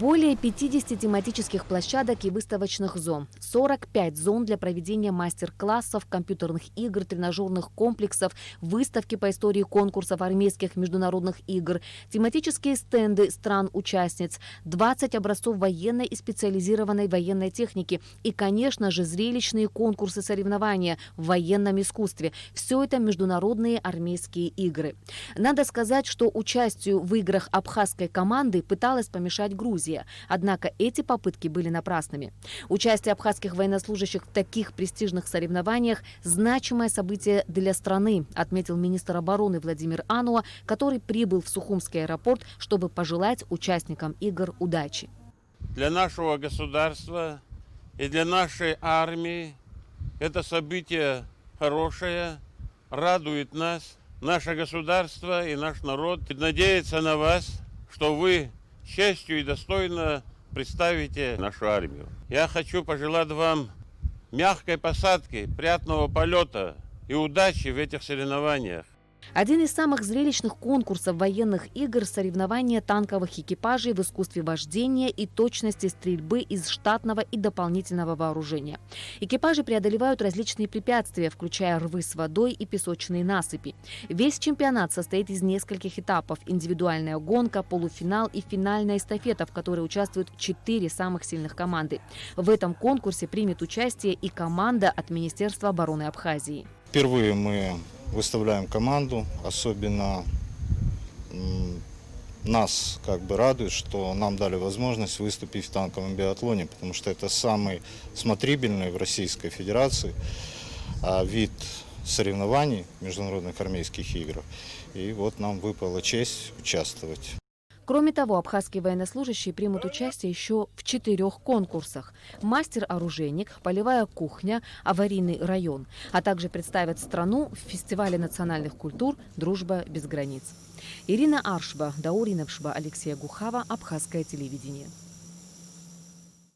Более 50 тематических площадок и выставочных зон, 45 зон для проведения мастер-классов, компьютерных игр, тренажерных комплексов, выставки по истории конкурсов армейских международных игр, тематические стенды стран-участниц, 20 образцов военной и специализированной военной техники и, конечно же, зрелищные конкурсы соревнования в военном искусстве. Все это международные армейские игры. Надо сказать, что участию в играх абхазской команды пыталась помешать Грузия. Однако эти попытки были напрасными. Участие абхазских военнослужащих в таких престижных соревнованиях – значимое событие для страны, отметил министр обороны Владимир Ануа, который прибыл в Сухумский аэропорт, чтобы пожелать участникам игр удачи. Для нашего государства и для нашей армии это событие хорошее, радует нас. Наше государство и наш народ надеется на вас, что вы честью и достойно представите нашу армию. Я хочу пожелать вам мягкой посадки, приятного полета и удачи в этих соревнованиях. Один из самых зрелищных конкурсов военных игр – соревнования танковых экипажей в искусстве вождения и точности стрельбы из штатного и дополнительного вооружения. Экипажи преодолевают различные препятствия, включая рвы с водой и песочные насыпи. Весь чемпионат состоит из нескольких этапов – индивидуальная гонка, полуфинал и финальная эстафета, в которой участвуют 4 самых сильных команды. В этом конкурсе примет участие и команда от Министерства обороны Абхазии. Впервые мы выставляем команду, особенно нас радует, что нам дали возможность выступить в танковом биатлоне, потому что это самый смотрибельный в Российской Федерации вид соревнований международных армейских игр. И вот нам выпала честь участвовать. Кроме того, абхазские военнослужащие примут участие еще в 4 конкурсах: мастер-оружейник, полевая кухня, аварийный район, а также представят страну в фестивале национальных культур «Дружба без границ». Ирина Аршба, Даур Иневшба, Алексей Гухава, Абхазское телевидение.